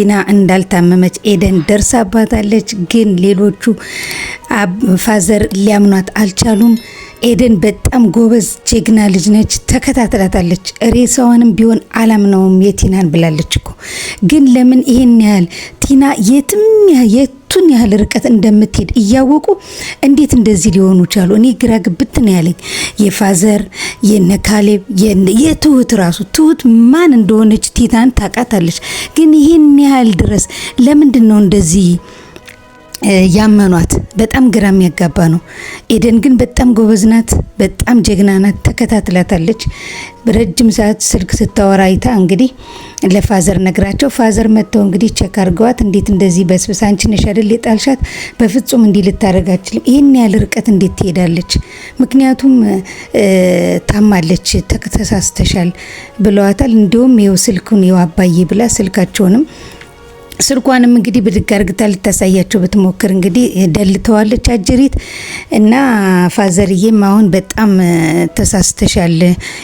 ቲና እንዳልታመመች ኤደን ደርሳባታለች። ግን ሌሎቹ ፋዘር ሊያምኗት አልቻሉም። ኤደን በጣም ጎበዝ ጀግና ልጅ ነች። ተከታትላታለች። ሬሳዋንም ቢሆን አላምነውም የቲናን ብላለች እኮ። ግን ለምን ይሄን ያህል ቲና የቱን ያህል ርቀት እንደምትሄድ እያወቁ እንዴት እንደዚህ ሊሆኑ ቻሉ? እኔ ግራ ግብት ነው ያለኝ። የፋዘር የነካሌብ የትሁት ራሱ ትሁት ማን እንደሆነች ቲናን ታውቃታለች። ግን ይሄን ያህል ድረስ ለምንድን ነው እንደዚህ ያመኗት? በጣም ግራ የሚያጋባ ነው። ኤደን ግን በጣም ጎበዝ ናት፣ በጣም ጀግና ናት። ተከታትላታለች። ረጅም ሰዓት ስልክ ስታወራ አይታ እንግዲህ ለፋዘር ነግራቸው ፋዘር መጥተው እንግዲህ ቸክ አድርገዋት እንዴት እንደዚህ በስብሳ አንቺ ነሽ አይደል የጣልሻት? በፍጹም እንዲህ ልታደርግ አትችልም። ይሄን ያህል ርቀት እንዴት ትሄዳለች? ምክንያቱም ታማለች፣ ተሳስተሻል ብለዋታል። እንዲሁም ይኸው ስልኩን ይኸው አባዬ ብላ ስልኳንም እንግዲህ ብድግ አርግታ ልታሳያቸው ብትሞክር እንግዲህ ደልተዋለች አጅሪት። እና ፋዘርዬም አሁን በጣም ተሳስተሻል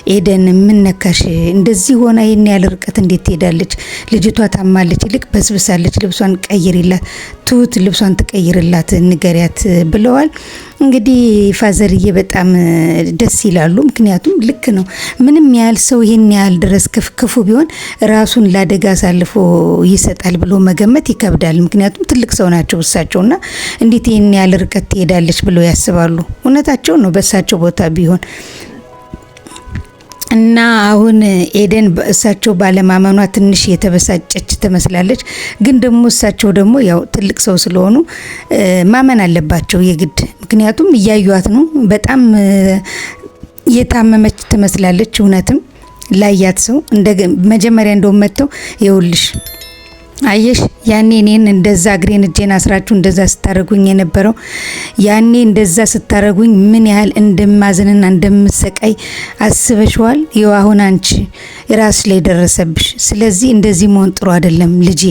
ኤደን፣ ምን ነካሽ? እንደዚህ ሆና ይሄን ያህል ርቀት እንዴት ትሄዳለች? ልጅቷ ታማለች፣ ይልቅ በስብሳለች፣ ልብሷን ቀይሪላት፣ ትሁት ልብሷን ትቀይርላት ንገሪያት ብለዋል። እንግዲህ ፋዘርዬ በጣም ደስ ይላሉ። ምክንያቱም ልክ ነው። ምንም ያህል ሰው ይሄን ያህል ድረስ ክፉ ቢሆን ራሱን ላደጋ አሳልፎ ይሰጣል ብሎ መገመት ይከብዳል። ምክንያቱም ትልቅ ሰው ናቸው እሳቸውና እንዴት ይሄን ያህል ርቀት ትሄዳለች ብሎ ያስባሉ? እውነታቸው ነው በእሳቸው ቦታ ቢሆን እና አሁን ኤደን እሳቸው ባለማመኗ ትንሽ የተበሳጨች ትመስላለች። ግን ደግሞ እሳቸው ደግሞ ያው ትልቅ ሰው ስለሆኑ ማመን አለባቸው የግድ። ምክንያቱም እያዩት ነው። በጣም የታመመች ትመስላለች። እውነትም ላያት ሰው እንደ መጀመሪያ እንደውም መጥተው ይኸውልሽ አየሽ ያኔ እኔን እንደዛ እግሬን እጄን አስራችሁ እንደዛ ስታረጉኝ የነበረው ያኔ እንደዛ ስታረጉኝ ምን ያህል እንደማዝንና እንደምሰቃይ አስበሽዋል? ይኸው አሁን አንቺ ራስ ላይ ደረሰብሽ። ስለዚህ እንደዚህ መሆን ጥሩ አይደለም ልጄ፣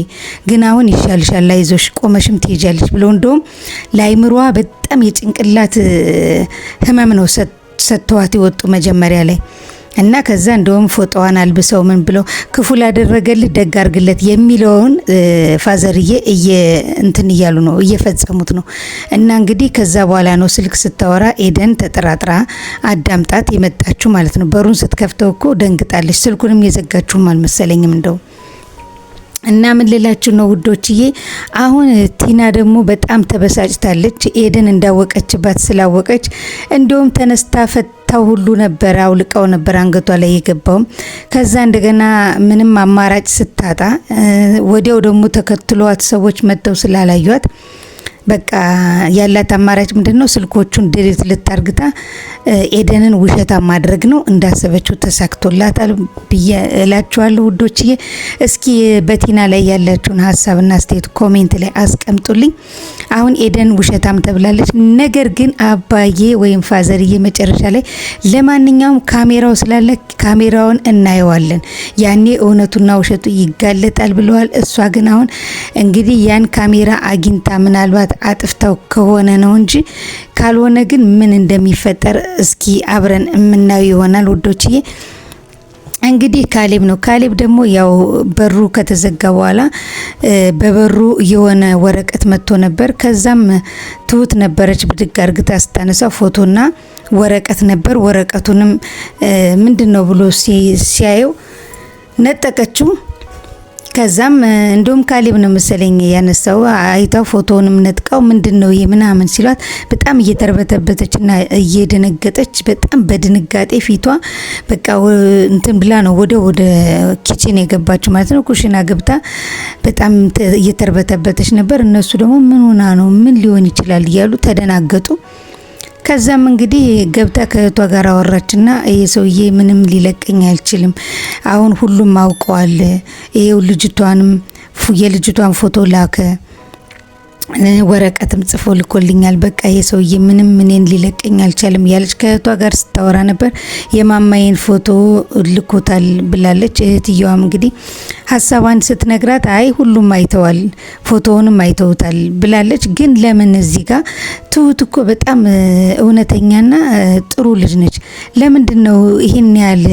ግን አሁን ይሻልሻል፣ አይዞሽ፣ ቆመሽም ትሄጃለሽ ብለው እንደውም ላይምሯ በጣም የጭንቅላት ህመም ነው ሰጥተዋት ይወጡ መጀመሪያ ላይ። እና ከዛ እንደውም ፎቶዋን አልብሰው ምን ብለው ክፉ ላደረገልህ ደግ አርግለት የሚለውን ፋዘርዬ እንትን እያሉ ነው እየፈጸሙት ነው። እና እንግዲህ ከዛ በኋላ ነው ስልክ ስታወራ ኤደን ተጠራጥራ አዳምጣት የመጣችሁ ማለት ነው። በሩን ስትከፍተው እኮ ደንግጣለች። ስልኩንም የዘጋችሁም አልመሰለኝም እንደው። እና ምን ልላችሁ ነው ውዶችዬ፣ አሁን ቲና ደግሞ በጣም ተበሳጭታለች። ኤደን እንዳወቀችባት ስላወቀች እንደውም ተነስታ ፈታው ሁሉ ነበር፣ አውልቀው ነበር አንገቷ ላይ የገባውም። ከዛ እንደገና ምንም አማራጭ ስታጣ ወዲያው ደግሞ ተከትሏት ሰዎች መጥተው ስላላዩት በቃ ያላት አማራጭ ምንድነው? ስልኮቹን ድሪት ልታርግታ ኤደንን ውሸታ ማድረግ ነው። እንዳሰበችው ተሳክቶላታል ብዬ እላችኋለሁ ውዶችዬ። እስኪ በቲና ላይ ያላችሁን ሀሳብና አስተያየት ኮሜንት ላይ አስቀምጡልኝ። አሁን ኤደን ውሸታም ተብላለች። ነገር ግን አባዬ ወይም ፋዘርዬ መጨረሻ ላይ ለማንኛውም ካሜራው ስላለ ካሜራውን እናየዋለን፣ ያኔ እውነቱና ውሸቱ ይጋለጣል ብለዋል። እሷ ግን አሁን እንግዲህ ያን ካሜራ አግኝታ ምናልባት አጥፍታው ከሆነ ነው እንጂ ካልሆነ ግን ምን እንደሚፈጠር እስኪ አብረን የምናየው ይሆናል ውዶችዬ። እንግዲህ ካሌብ ነው። ካሌብ ደግሞ ያው በሩ ከተዘጋ በኋላ በበሩ የሆነ ወረቀት መጥቶ ነበር። ከዛም ትሁት ነበረች ብድግ አርግታ ስታነሳው ፎቶና ወረቀት ነበር። ወረቀቱንም ምንድነው ብሎ ሲያየው ነጠቀችው። ከዛም እንደውም ካሌብ ነው መሰለኝ ያነሳው። አይታው ፎቶውንም ነጥቃው ምንድነው ይሄ ምናምን ሲሏት በጣም እየተርበተበተችና እየደነገጠች በጣም በድንጋጤ ፊቷ በቃ እንትን ብላ ነው ወደ ኪችን የገባችው ማለት ነው። ኩሽና ገብታ በጣም እየተርበተበተች ነበር። እነሱ ደግሞ ምን ሆና ነው ምን ሊሆን ይችላል እያሉ ተደናገጡ። ከዛም እንግዲህ ገብታ ከእህቷ ጋር አወራችና ይሄ ሰውዬ ምንም ሊለቀኝ አይችልም፣ አሁን ሁሉም አውቀዋል፣ ይሄው የልጅቷን ፎቶ ላከ፣ ወረቀትም ጽፎ ልኮልኛል፣ በቃ ይሄ ሰውዬ ምንም እኔን ሊለቀኝ አልቻለም ያለች ከእህቷ ጋር ስታወራ ነበር። የማማዬን ፎቶ ልኮታል ብላለች። እህትየዋም እንግዲህ ሀሳቧን ስትነግራት አይ ሁሉም አይተዋል፣ ፎቶውንም አይተውታል ብላለች። ግን ለምን እዚህ ጋር ትሁት እኮ በጣም እውነተኛና ጥሩ ልጅ ነች። ለምንድን ነው ይሄን ያህል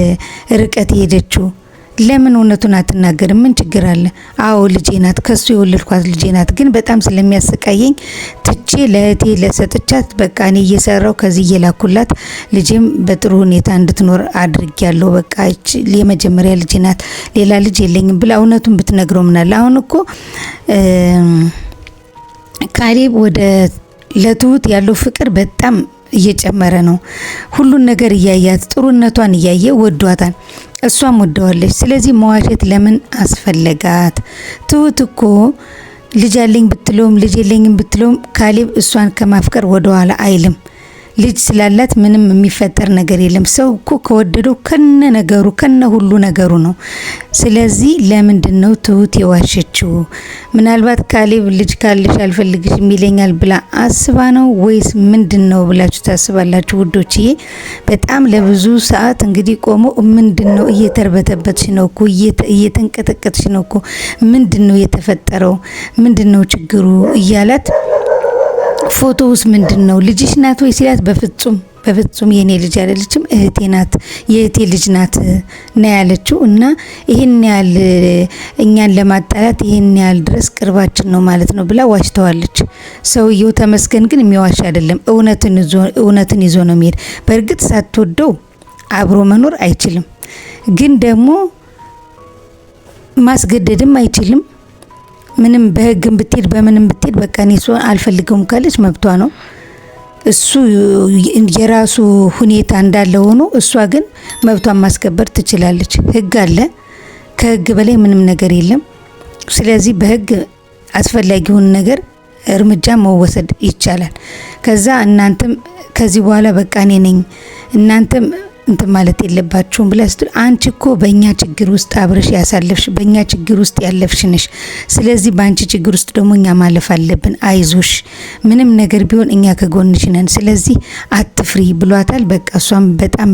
ርቀት ሄደችው? ለምን እውነቱን አትናገርም? ምን ችግር አለ? አዎ ልጄ ናት፣ ከሱ የወለድኳት ልጄ ናት። ግን በጣም ስለሚያሰቃየኝ ትቼ ለእህቴ ለሰጥቻት በቃ እኔ እየሰራው ከዚህ እየላኩላት ልጄም በጥሩ ሁኔታ እንድትኖር አድርጊያለሁ። በቃ የመጀመሪያ ልጄ ናት፣ ሌላ ልጅ የለኝም ብላ እውነቱን ብትነግረው ምናለ። አሁን እኮ ካሌብ ወደ ለትሁት ያለው ፍቅር በጣም እየጨመረ ነው። ሁሉን ነገር እያያት ጥሩነቷን እያየ ወዷታል፣ እሷም ወደዋለች። ስለዚህ መዋሸት ለምን አስፈለጋት? ትሁት እኮ ልጅ አለኝ ብትለውም ልጅ የለኝም ብትለውም ካሌብ እሷን ከማፍቀር ወደኋላ አይልም። ልጅ ስላላት ምንም የሚፈጠር ነገር የለም። ሰው እኮ ከወደደው ከነ ነገሩ ከነ ሁሉ ነገሩ ነው። ስለዚህ ለምንድን ነው ትሁት የዋሸችው? ምናልባት ካሌብ ልጅ ካለሽ አልፈልግሽም ይለኛል ብላ አስባ ነው ወይስ ምንድን ነው ብላችሁ ታስባላችሁ ውዶችዬ? በጣም ለብዙ ሰዓት እንግዲህ ቆሞ ምንድን ነው እየተርበተበትሽ ነው እኮ እየተንቀጠቀጥሽ ነው እኮ ምንድን ነው የተፈጠረው? ምንድን ነው ችግሩ እያላት ፎቶ ውስጥ ምንድን ነው ልጅሽ ናት ወይ ሲላት በፍጹም የኔ ልጅ አይደለችም እህቴ ናት የእህቴ ልጅ ናት ነው ያለችው። እና ይሄን ያህል እኛን ለማጣላት ይሄን ያህል ድረስ ቅርባችን ነው ማለት ነው ብላ ዋሽተዋለች። ሰውየው ተመስገን ግን የሚዋሽ አይደለም፣ እውነትን ይዞ ነው የሚሄድ። በእርግጥ ሳትወደው አብሮ መኖር አይችልም፣ ግን ደግሞ ማስገደድም አይችልም። ምንም በህግም ብትሄድ በምንም ብትሄድ በቃ እኔ እሱን አልፈልገውም ካለች መብቷ ነው። እሱ የራሱ ሁኔታ እንዳለ ሆኖ እሷ ግን መብቷን ማስከበር ትችላለች። ህግ አለ፣ ከህግ በላይ ምንም ነገር የለም። ስለዚህ በህግ አስፈላጊውን ነገር እርምጃ መወሰድ ይቻላል። ከዛ እናንተም ከዚህ በኋላ በቃ እኔ ነኝ እናንተም እንት ማለት የለባችሁም ብላ ስትል አንቺ እኮ በእኛ ችግር ውስጥ አብረሽ ያሳለፍሽ በእኛ ችግር ውስጥ ያለፍሽ ነሽ። ስለዚህ በአንቺ ችግር ውስጥ ደግሞ እኛ ማለፍ አለብን። አይዞሽ፣ ምንም ነገር ቢሆን እኛ ከጎንሽ ነን። ስለዚህ አትፍሪ ብሏታል። በቃ እሷም በጣም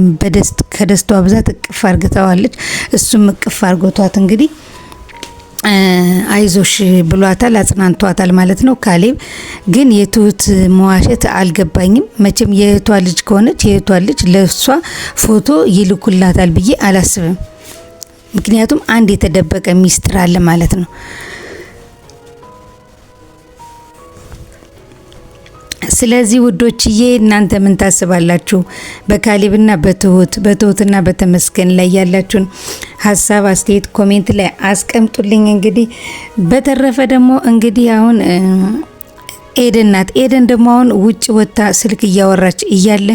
ከደስታዋ ብዛት እቅፍ አርግታዋለች። እሱም እቅፍ አርጎቷት እንግዲህ አይዞሽ ብሏታል፣ አጽናንቷታል ማለት ነው። ካሌብ ግን የትሁት መዋሸት አልገባኝም። መቼም የእህቷ ልጅ ከሆነች የእህቷ ልጅ ለሷ ፎቶ ይልኩላታል ብዬ አላስብም። ምክንያቱም አንድ የተደበቀ ሚስጥር አለ ማለት ነው። ስለዚህ ውዶችዬ እናንተ ምን ታስባላችሁ? በካሌብና በትሁትና በተመስገን ላይ ያላችሁን ሀሳብ አስተያየት ኮሜንት ላይ አስቀምጡልኝ። እንግዲህ በተረፈ ደግሞ እንግዲህ አሁን ኤደን ናት። ኤደን ደግሞ አሁን ውጭ ወጥታ ስልክ እያወራች እያለ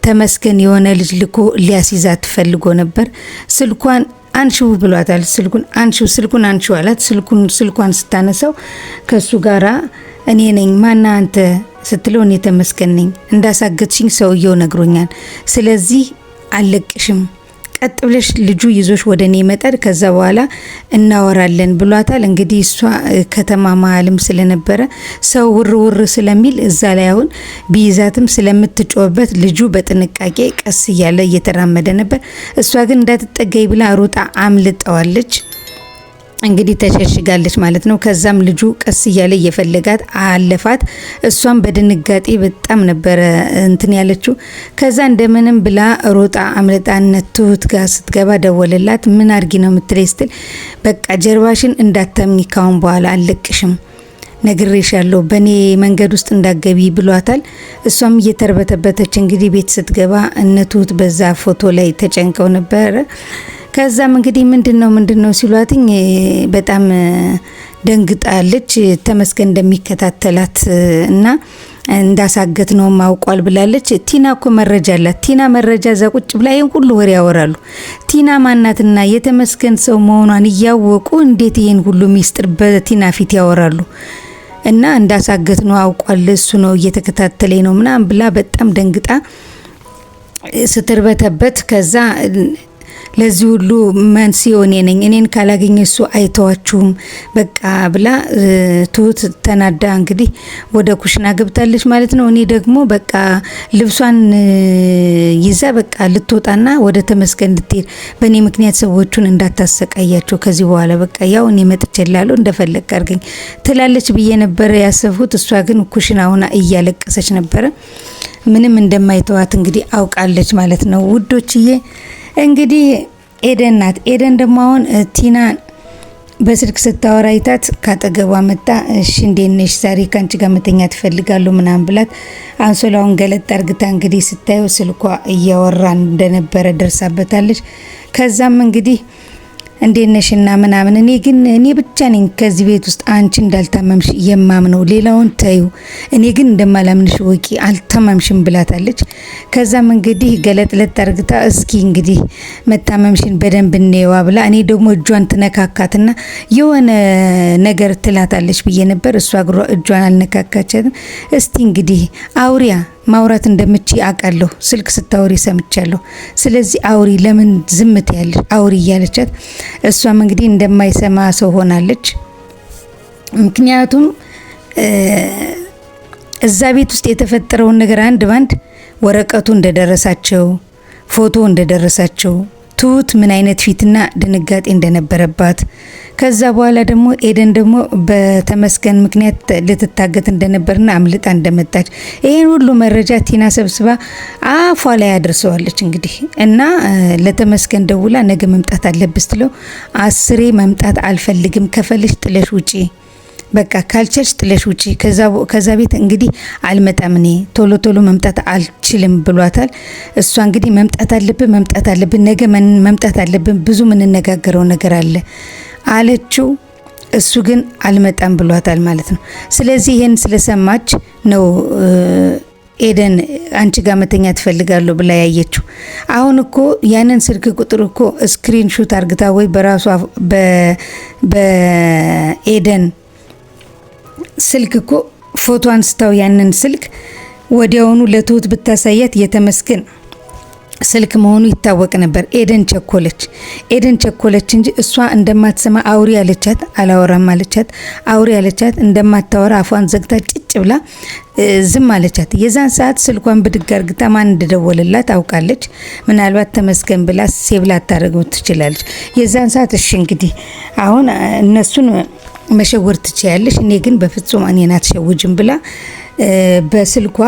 ተመስገን የሆነ ልጅ ልኮ ሊያስይዛት ፈልጎ ነበር። ስልኳን አንሺው ብሏታል። ስልኩን አንሺው አላት። ስልኳን ስታነሳው ከሱ ጋራ እኔ ነኝ ማና አንተ ስትለው እኔ ተመስገን ነኝ፣ እንዳሳገትሽኝ ሰውየው ነግሮኛል። ስለዚህ አልለቅሽም፣ ቀጥ ብለሽ ልጁ ይዞሽ ወደ እኔ ይመጣል፣ ከዛ በኋላ እናወራለን ብሏታል። እንግዲህ እሷ ከተማ መሀልም ስለነበረ ሰው ውር ስለሚል እዛ ላይ አሁን ቢይዛትም ስለምትጮህበት ልጁ በጥንቃቄ ቀስ እያለ እየተራመደ ነበር። እሷ ግን እንዳትጠጋይ ብላ ሩጣ አምልጠዋለች። እንግዲህ ተሸሽጋለች ማለት ነው። ከዛም ልጁ ቀስ እያለ እየፈለጋት አለፋት። እሷም በድንጋጤ በጣም ነበረ እንትን ያለችው። ከዛ እንደምንም ብላ ሮጣ አምልጣነት ትሁት ጋር ስትገባ ደወለላት። ምን አርጊ ነው የምትለኝ ስትል በቃ ጀርባሽን እንዳታምኒ ካሁን በኋላ አልለቅሽም፣ ነግሬሻለሁ፣ በኔ መንገድ ውስጥ እንዳገቢ ብሏታል። እሷም እየተርበተበተች እንግዲህ ቤት ስትገባ እነ ትሁት በዛ ፎቶ ላይ ተጨንቀው ነበረ። ከዛም እንግዲህ ምንድነው ሲሏትኝ በጣም ደንግጣለች። ተመስገን እንደሚከታተላት እና እንዳሳገት ነው ማውቋል ብላለች። ቲና እኮ መረጃ አላት። ቲና መረጃ እዛ ቁጭ ብላ ይሄን ሁሉ ወሬ ያወራሉ። ቲና ማናትና የተመስገን ሰው መሆኗን እያወቁ እንዴት ይሄን ሁሉ ሚስጥር በቲና ፊት ያወራሉ? እና እንዳሳገት ነው አውቋል፣ እሱ ነው እየተከታተለኝ ነው ምናምን ብላ በጣም ደንግጣ ስትርበተበት ከዛ ለዚህ ሁሉ መንስኤው እኔ ነኝ፣ እኔን ካላገኘ እሱ አይተዋችሁም በቃ ብላ ትሁት ተናዳ እንግዲህ ወደ ኩሽና ገብታለች ማለት ነው። እኔ ደግሞ በቃ ልብሷን ይዛ በቃ ልትወጣና ወደ ተመስገን ልትሄድ በእኔ ምክንያት ሰዎቹን እንዳታሰቃያቸው ከዚህ በኋላ በቃ ያው እኔ መጥቼላለሁ እንደፈለግ አድርገኝ ትላለች ብዬ ነበረ ያሰብኩት። እሷ ግን ኩሽና ሆና እያለቀሰች ነበረ። ምንም እንደማይተዋት እንግዲህ አውቃለች ማለት ነው ውዶችዬ። እንግዲህ ኤደን ናት። ኤደን ደግሞ አሁን ቲና በስልክ ስታወራ አይታት ካጠገቧ መጣ። እሺ እንዴት ነሽ? ዛሬ ካንቺ ጋር መተኛት እፈልጋለሁ ምናምን ብላት አንሶላውን ገለጥ አርግታ እንግዲህ ስታየው ስልኳ እያወራ እንደነበረ ደርሳበታለች። ከዛም እንግዲህ እንዴት ነሽና ምናምን እኔ ብቻ ነኝ ከዚህ ቤት ውስጥ አንቺ እንዳልታመምሽ የማምነው፣ ሌላውን ታዩ፣ እኔ ግን እንደማላምንሽ ወቂ፣ አልታመምሽም ብላታለች። ከዛም እንግዲህ ገለጥለጥ አርግታ እስኪ እንግዲህ መታመምሽን በደንብ እንየዋ ብላ እኔ ደግሞ እጇን ትነካካትና የሆነ ነገር ትላታለች ብዬ ነበር። እሷ እጇን አልነካካቻትም። እስቲ እንግዲህ አውሪያ ማውራት እንደምቺ አውቃለሁ፣ ስልክ ስታወሪ ሰምቻለሁ። ስለዚህ አውሪ፣ ለምን ዝምት ያለሽ አውሪ እያለቻት እሷም እንግዲህ እንደማይሰማ ሰው ሆናለች። ምክንያቱም እዛ ቤት ውስጥ የተፈጠረውን ነገር አንድ ባንድ ወረቀቱ እንደደረሳቸው፣ ፎቶ እንደደረሳቸው፣ ትሁት ምን አይነት ፊትና ድንጋጤ እንደነበረባት፣ ከዛ በኋላ ደግሞ ኤደን ደግሞ በተመስገን ምክንያት ልትታገት እንደነበርና አምልጣ እንደመጣች ይሄን ሁሉ መረጃ ቲና ሰብስባ አፏ ላይ አድርሰዋለች። እንግዲህ እና ለተመስገን ደውላ ነገ መምጣት አለብስ ትለው 10 መምጣት አልፈልግም፣ ከፈልሽ ጥለሽ ውጪ፣ በቃ ካልቸልሽ ጥለሽ ውጪ፣ ከዛ ቤት እንግዲህ አልመጣም፣ እኔ ቶሎ መምጣት አልችልም ብሏታል። እሷ እንግዲህ መምጣት አለብን ነገ መምጣት አለብን፣ ብዙ ምንነጋገረው ነገር አለ አለችው። እሱ ግን አልመጣም ብሏታል ማለት ነው። ስለዚህ ይሄን ስለሰማች ነው ኤደን አንቺ ጋር መተኛት ትፈልጋለሁ ብላ ያየችው። አሁን እኮ ያንን ስልክ ቁጥር እኮ ስክሪንሾት አርግታ ወይ በራሷ በኤደን ስልክ እኮ ፎቶ አንስታው ያንን ስልክ ወዲያውኑ ለትሁት ብታሳያት የተመስገን ስልክ መሆኑ ይታወቅ ነበር። ኤደን ቸኮለች እንጂ እሷ እንደማትሰማ አውሪ ያለቻት አላወራም አለቻት። አውሪ ያለቻት እንደማታወራ አፏን ዘግታ ጭጭ ብላ ዝም አለቻት። የዛን ሰዓት ስልኳን ብድግ አርግታ ማን እንደደወለላት አውቃለች። ምናልባት ተመስገን ብላ ሴቭ ላታደርገው ትችላለች። የዛን ሰዓት እሺ እንግዲህ አሁን እነሱን መሸወር ትችያለሽ፣ እኔ ግን በፍጹም እኔን አትሸውጅም ብላ በስልኳ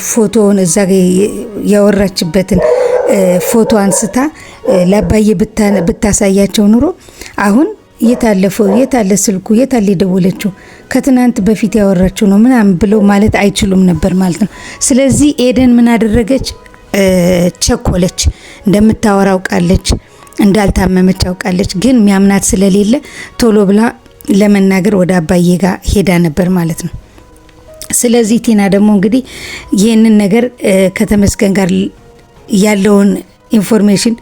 ፎቶውን እዛ ያወራችበትን ፎቶ አንስታ ለአባዬ ብታሳያቸው ኑሮ አሁን የታለ ስልኩ የታለ የደወለችው ከትናንት በፊት ያወራችው ነው ምናምን ብለው ማለት አይችሉም ነበር ማለት ነው። ስለዚህ ኤደን ምን አደረገች? ቸኮለች። እንደምታወራ አውቃለች፣ እንዳልታመመች አውቃለች። ግን ሚያምናት ስለሌለ ቶሎ ብላ ለመናገር ወደ አባዬ ጋር ሄዳ ነበር ማለት ነው። ስለዚህ ቲና ደግሞ እንግዲህ ይህንን ነገር ከተመስገን ጋር ያለውን ኢንፎርሜሽን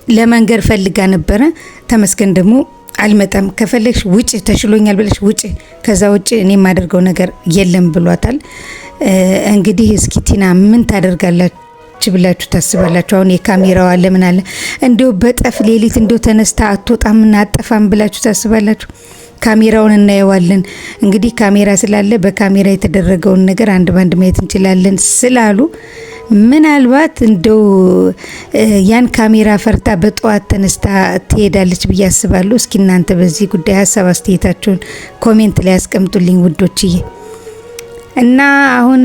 ለመንገር ፈልጋ ነበረ። ተመስገን ደግሞ አልመጣም፣ ከፈለግሽ ውጭ፣ ተሽሎኛል ብለሽ ውጭ፣ ከዛ ውጭ እኔ የማደርገው ነገር የለም ብሏታል። እንግዲህ እስኪ ቲና ምን ታደርጋላችሁ ብላችሁ ታስባላችሁ? አሁን የካሜራው አለ ምን አለ እንዲሁ በጠፍ ሌሊት እንዲሁ ተነስታ አትወጣምና አጠፋም ብላችሁ ታስባላችሁ? ካሜራውን እናየዋለን። እንግዲህ ካሜራ ስላለ በካሜራ የተደረገውን ነገር አንድ ባንድ ማየት እንችላለን ስላሉ ምናልባት እንደው ያን ካሜራ ፈርታ በጠዋት ተነስታ ትሄዳለች ብዬ አስባለሁ። እስኪ እናንተ በዚህ ጉዳይ ሀሳብ አስተያየታችሁን ኮሜንት ላይ ያስቀምጡልኝ ውዶችዬ። እና አሁን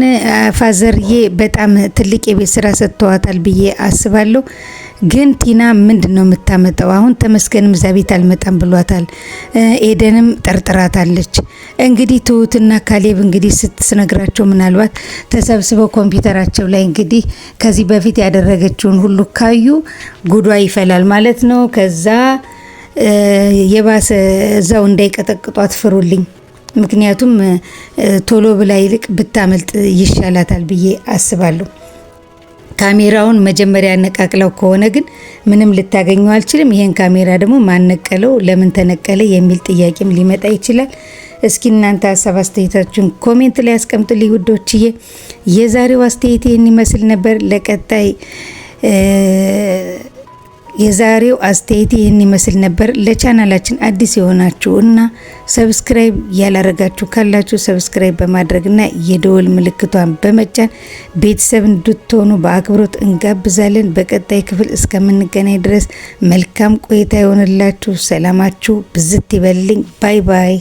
ፋዘርዬ በጣም ትልቅ የቤት ስራ ሰጥተዋታል ብዬ አስባለሁ። ግን ቲና ምንድነው የምታመጣው? አሁን ተመስገንም እዛ ቤት አልመጣም ብሏታል። ኤደንም ጠርጥራታለች። እንግዲህ ትሁትና ካሌብ እንግዲህ ስትነግራቸው ምናልባት ተሰብስበው ኮምፒውተራቸው ላይ እንግዲህ ከዚህ በፊት ያደረገችውን ሁሉ ካዩ ጉዷ ይፈላል ማለት ነው። ከዛ የባሰ እዛው እንዳይቀጠቅጧት ፍሩልኝ። ምክንያቱም ቶሎ ብላ ይልቅ ብታመልጥ ይሻላታል ብዬ አስባለሁ። ካሜራውን መጀመሪያ ያነቃቅለው ከሆነ ግን ምንም ልታገኘው አልችልም። ይሄን ካሜራ ደግሞ ማነቀለው ለምን ተነቀለ የሚል ጥያቄም ሊመጣ ይችላል። እስኪ እናንተ ሀሳብ አስተያየታችሁን ኮሜንት ላይ አስቀምጡልኝ ውዶችዬ። የዛሬው አስተያየት ይህን ይመስል ነበር። ለቀጣይ የዛሬው አስተያየት ይህን ይመስል ነበር። ለቻናላችን አዲስ የሆናችሁ እና ሰብስክራይብ ያላረጋችሁ ካላችሁ ሰብስክራይብ በማድረግና የደወል ምልክቷን በመጫን ቤተሰብ እንድትሆኑ በአክብሮት እንጋብዛለን። በቀጣይ ክፍል እስከምንገናኝ ድረስ መልካም ቆይታ ይሆንላችሁ። ሰላማችሁ ብዝት ይበልልኝ። ባይ ባይ።